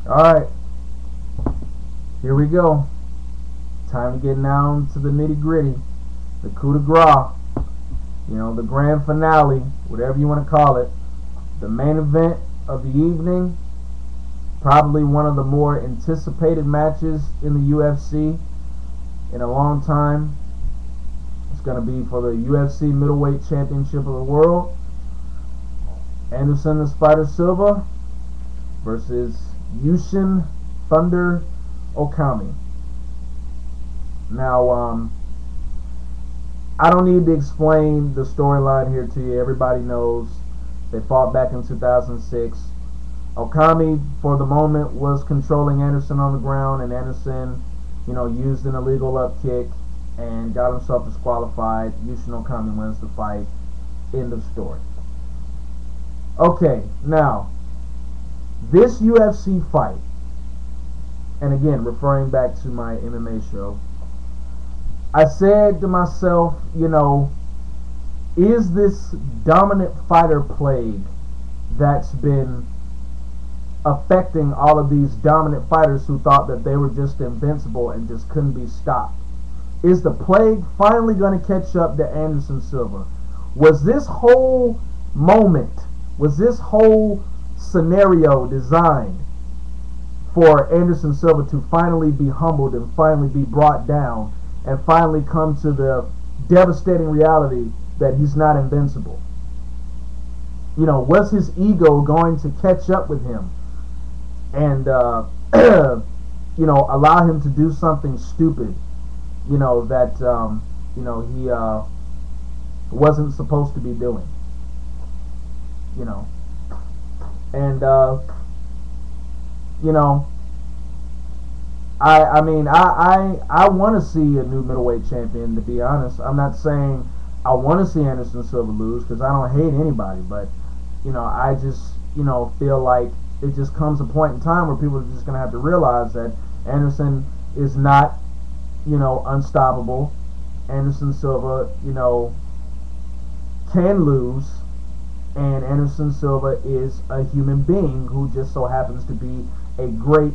Alright, here we go. Time to get down to the nitty gritty. The coup de grace. You know, the grand finale, whatever you want to call it. The main event of the evening. Probably one of the more anticipated matches in the UFC in a long time. It's going to be for the UFC Middleweight Championship of the World. Anderson the Spider Silva versus Yushin Thunder Okami. Now, I don't need to explain the storyline here to you. Everybody knows they fought back in 2006. Okami, for the moment, was controlling Anderson on the ground, and Anderson, used an illegal up kick and got himself disqualified. Yushin Okami wins the fight. End of story. Okay, now, this UFC fight, and again, referring back to my MMA show, I said to myself, is this dominant fighter plague that's been affecting all of these dominant fighters who thought that they were just invincible and just couldn't be stopped? Is the plague finally going to catch up to Anderson Silva? Was this whole moment, was this whole scenario designed for Anderson Silva to finally be humbled and finally be brought down and finally come to the devastating reality that he's not invincible? Was his ego going to catch up with him and allow him to do something stupid that he wasn't supposed to be doing? And I want to see a new middleweight champion, to be honest. I'm not saying I want to see Anderson Silva lose, because I don't hate anybody, but I just feel like it just comes a point in time where people are just going to have to realize that Anderson is not unstoppable. Anderson Silva can lose, and Anderson Silva is a human being who just so happens to be a great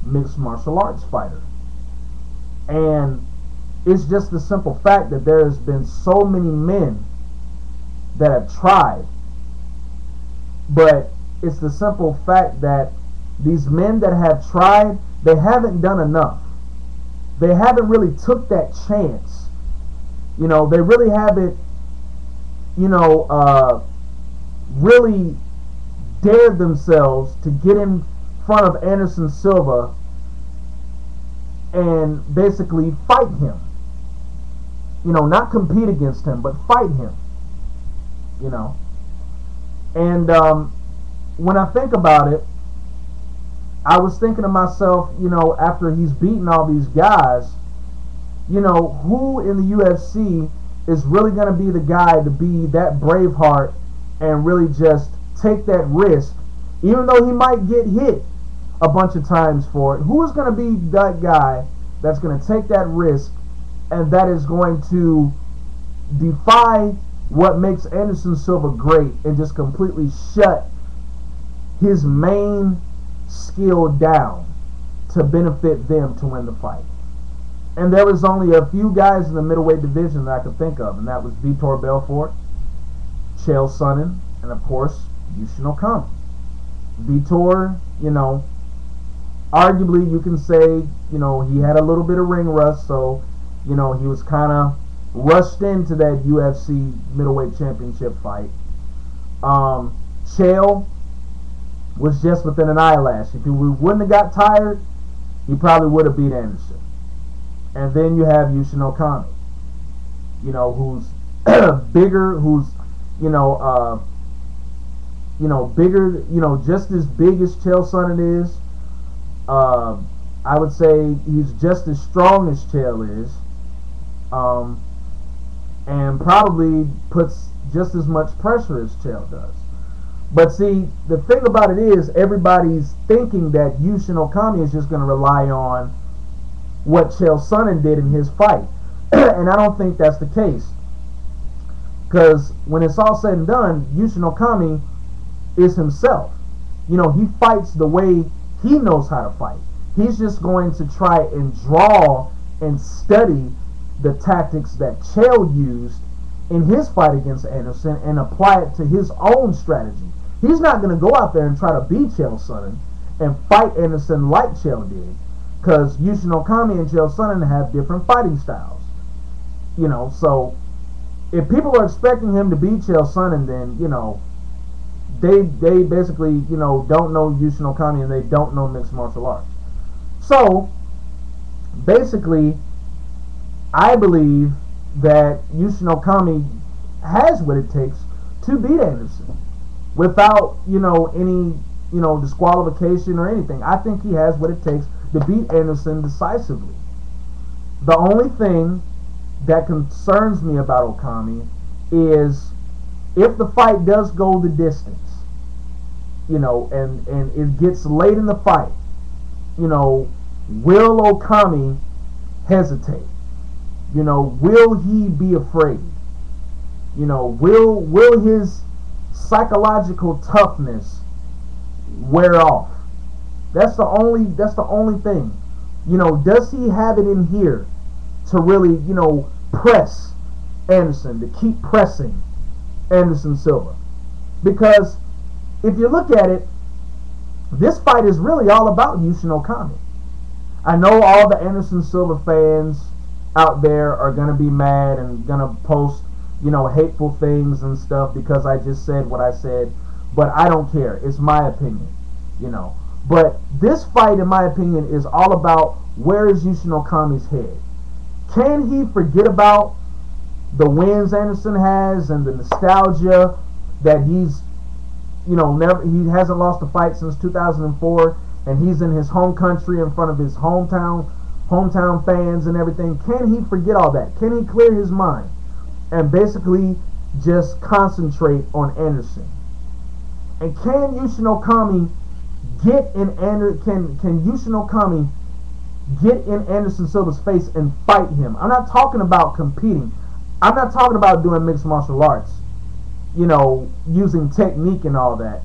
mixed martial arts fighter. And it's just the simple fact that there has been so many men that have tried, but it's the simple fact that these men that have tried, they haven't done enough. They haven't really took that chance. They really haven't really dared themselves to get in front of Anderson Silva and basically fight him. Not compete against him, but fight him. And when I think about it, I was thinking to myself, after he's beaten all these guys, who in the UFC is really going to be the guy to be that Braveheart and really just take that risk, even though he might get hit a bunch of times for it? Who is going to be that guy that's going to take that risk and that is going to defy what makes Anderson Silva great and just completely shut his main skill down to benefit them to win the fight? And there was only a few guys in the middleweight division that I could think of, and that was Vitor Belfort, Chael Sonnen, and of course Yushin Okami. Vitor, arguably you can say, he had a little bit of ring rust, so he was kind of rushed into that UFC middleweight championship fight. Chael was just within an eyelash. If he wouldn't have got tired, he probably would have beat Anderson. And then you have Yushin Okami, who's bigger, who's bigger, just as big as Chael Sonnen is. I would say he's just as strong as Chael is, and probably puts just as much pressure as Chael does. But see, the thing about it is, everybody's thinking that Yushin Okami is just going to rely on what Chael Sonnen did in his fight. And I don't think that's the case. Because when it's all said and done, Yushin Okami is himself. He fights the way He knows how to fight. He's just going to try and draw and study the tactics that Chael used in his fight against Anderson and apply it to his own strategy. He's not going to go out there and try to beat Chael Sonnen and fight Anderson like Chael did, because Yushin Okami and Chael Sonnen have different fighting styles. You know, so if people are expecting him to beat Chael Sonnen, then, you know, they basically, you know, don't know Yushin Okami and they don't know mixed martial arts. So, basically, I believe that Yushin Okami has what it takes to beat Anderson without, you know, any, you know, disqualification or anything. I think he has what it takes to beat Anderson decisively. The only thing that concerns me about Okami is if the fight does go the distance, you know, and it gets late in the fight, you know, will Okami hesitate? You know, will he be afraid? You know, will his psychological toughness wear off? That's the only thing. You know, does he have it in here to really, you know, press Anderson, to keep pressing Anderson Silva? Because if you look at it, this fight is really all about Yushin Okami. I know all the Anderson Silva fans out there are going to be mad and going to post, you know, hateful things and stuff because I just said what I said, but I don't care. It's my opinion, you know. But this fight, in my opinion, is all about where is Yushin Okami's head. Can he forget about the wins Anderson has and the nostalgia that he's, you know, he hasn't lost a fight since 2004, and he's in his home country in front of his hometown fans and everything? Can he forget all that? Can he clear his mind and basically just concentrate on Anderson? And can Yushin Okami can Yushin Okami get in Anderson Silva's face and fight him? I'm not talking about competing. I'm not talking about doing mixed martial arts, you know, using technique and all that.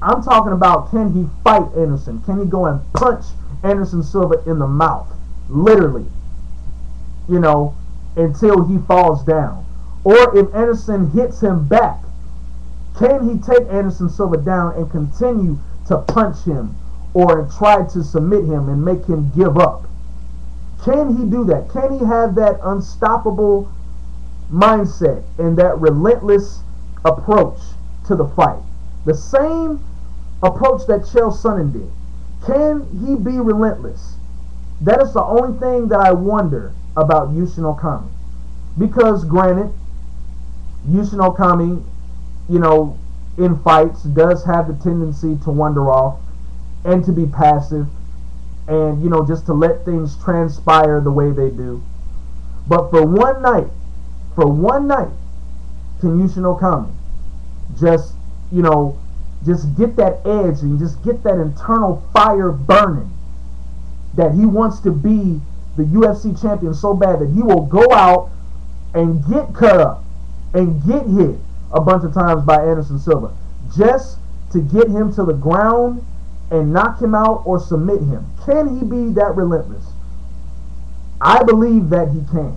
I'm talking about, can he fight Anderson? Can he go and punch Anderson Silva in the mouth? Literally. You know, until he falls down. Or if Anderson hits him back, can he take Anderson Silva down and continue to punch him or try to submit him and make him give up? Can he do that? Can he have that unstoppable mindset and that relentless approach to the fight? The same approach that Chael Sonnen did. Can he be relentless? That is the only thing that I wonder about Yushin Okami. Because granted, Yushin Okami, you know, in fights does have the tendency to wander off and to be passive and, you know, just to let things transpire the way they do. But for one night, can Yushin Okami just, you know, just get that edge and just get that internal fire burning that he wants to be the UFC champion so bad that he will go out and get cut up and get hit a bunch of times by Anderson Silva just to get him to the ground and knock him out or submit him? Can he be that relentless? I believe that he can.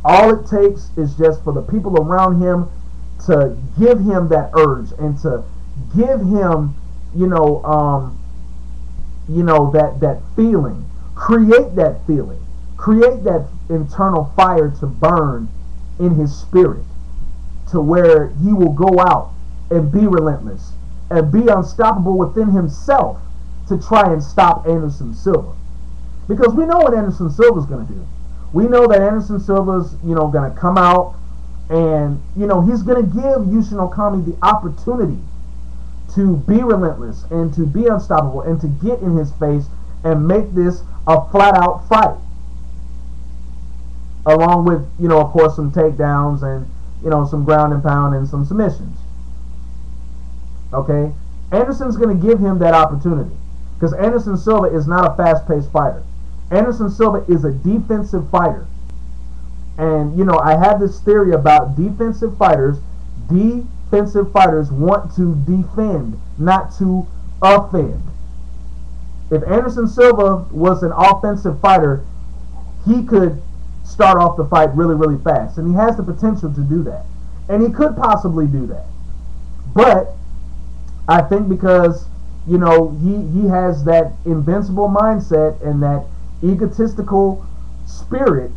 All it takes is just for the people around him to give him that urge and to give him, that feeling. Create that feeling. Create that internal fire to burn in his spirit, to where he will go out and be relentless and be unstoppable within himself to try and stop Anderson Silva. Because we know what Anderson Silva is going to do. We know that Anderson Silva's, going to come out and, he's going to give Yushin Okami the opportunity to be relentless and to be unstoppable and to get in his face and make this a flat-out fight. Along with, of course, some takedowns and, some ground and pound and some submissions. Okay? Anderson's going to give him that opportunity. Because Anderson Silva is not a fast-paced fighter. Anderson Silva is a defensive fighter. And, I have this theory about defensive fighters. Defensive fighters want to defend, not to offend. If Anderson Silva was an offensive fighter, he could start off the fight really, really fast. And he has the potential to do that. And he could possibly do that. But I think because, you know, he has that invincible mindset and that egotistical spirit,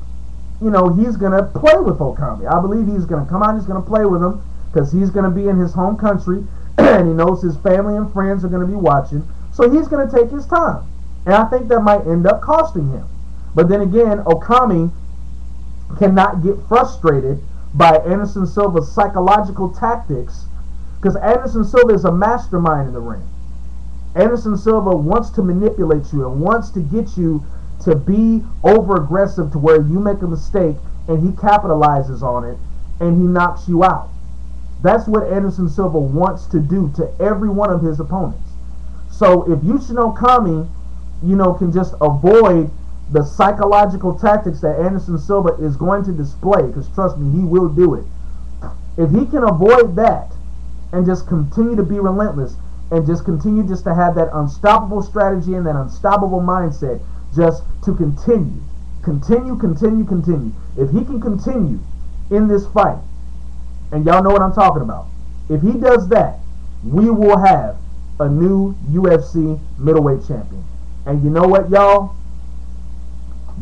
you know, he's going to play with Okami. I believe he's going to come out and he's going to play with him because he's going to be in his home country and he knows his family and friends are going to be watching. So he's going to take his time. And I think that might end up costing him. But then again, Okami cannot get frustrated by Anderson Silva's psychological tactics because Anderson Silva is a mastermind in the ring. Anderson Silva wants to manipulate you and wants to get you to be over-aggressive to where you make a mistake and he capitalizes on it and he knocks you out. That's what Anderson Silva wants to do to every one of his opponents. So if Yushin Okami, you know, can just avoid the psychological tactics that Anderson Silva is going to display, because trust me, he will do it. If he can avoid that and just continue to be relentless and just continue just to have that unstoppable strategy and that unstoppable mindset just to continue. If he can continue in this fight, and y'all know what I'm talking about, if he does that, we will have a new UFC middleweight champion. And you know what, y'all?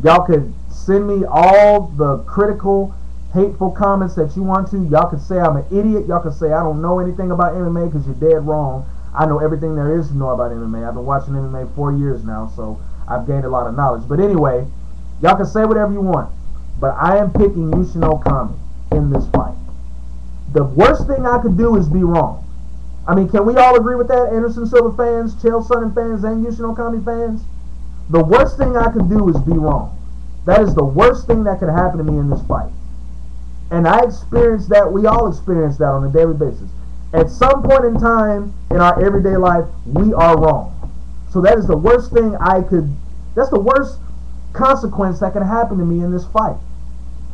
Y'all could send me all the critical, hateful comments that you want to. Y'all could say I'm an idiot. Y'all could say I don't know anything about MMA because you're dead wrong. I know everything there is to know about MMA. I've been watching MMA 4 years now, so I've gained a lot of knowledge. But anyway, y'all can say whatever you want. But I am picking Yushin Okami in this fight. The worst thing I could do is be wrong. I mean, can we all agree with that? Anderson Silva fans, Chael Sonnen fans, and Yushin Okami fans? The worst thing I could do is be wrong. That is the worst thing that could happen to me in this fight. And I experienced that. We all experience that on a daily basis. At some point in time in our everyday life, we are wrong. So that is the worst thing that's the worst consequence that could happen to me in this fight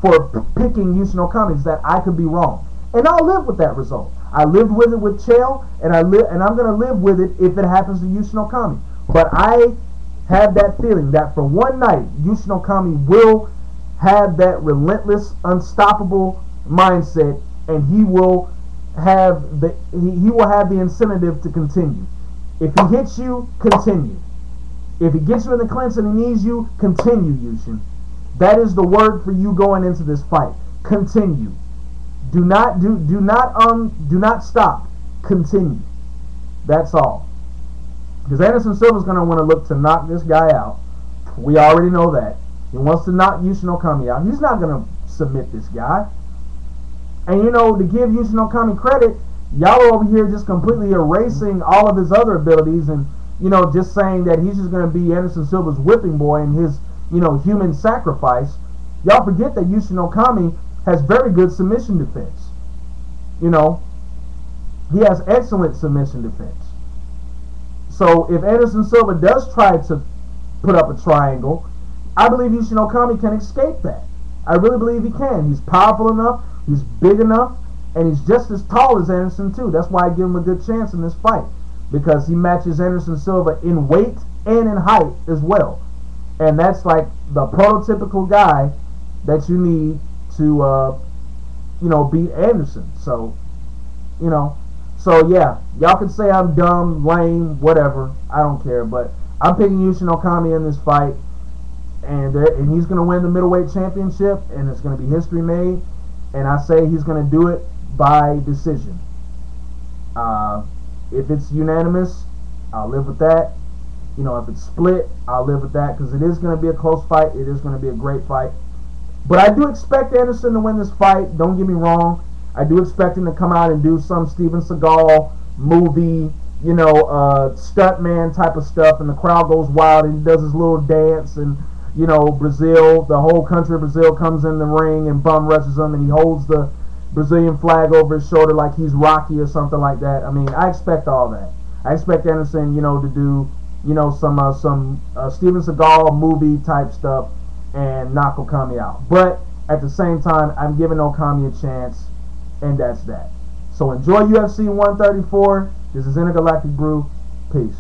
for picking Yushin Okami, is that I could be wrong. And I'll live with that result. I lived with it with Chael, and I'm going to live with it if it happens to Yushin Okami. But I have that feeling that for one night, Yushin Okami will have that relentless, unstoppable mindset, and he will have the incentive to continue. If he hits you, continue. If he gets you in the clinch and he needs you, continue, Yushin. That is the word for you going into this fight. Continue. Do not stop. Continue. That's all. Because Anderson Silva is going to want to look to knock this guy out. We already know that. He wants to knock Yushin Okami out. He's not going to submit this guy. And, you know, to give Yushin Okami credit, y'all are over here just completely erasing all of his other abilities and, you know, just saying that he's just going to be Anderson Silva's whipping boy and his, you know, human sacrifice. Y'all forget that Yushin Okami has very good submission defense. You know, he has excellent submission defense. So if Anderson Silva does try to put up a triangle, I believe Yushin Okami can escape that. I really believe he can. He's powerful enough, he's big enough, and he's just as tall as Anderson too. That's why I give him a good chance in this fight, because he matches Anderson Silva in weight and in height as well. And that's like the prototypical guy that you need to, you know, beat Anderson. So, you know, so yeah, y'all can say I'm dumb, lame, whatever. I don't care, but I'm picking Yushin Okami in this fight, and he's going to win the middleweight championship, and it's going to be history made. And I say he's going to do it by decision. If it's unanimous, I'll live with that. You know, if it's split, I'll live with that, because it is going to be a close fight. It is going to be a great fight. But I do expect Anderson to win this fight. Don't get me wrong. I do expect him to come out and do some Steven Seagal movie, you know, stuntman type of stuff, and the crowd goes wild, and he does his little dance, and, you know, Brazil, the whole country of Brazil comes in the ring and bum rushes him, and he holds the Brazilian flag over his shoulder like he's Rocky or something like that. I mean, I expect all that. I expect Anderson, you know, to do, you know, some Steven Seagal movie type stuff and knock Okami out. But at the same time, I'm giving Okami a chance, and that's that. So enjoy UFC 134. This is Intergalactic Brew. Peace.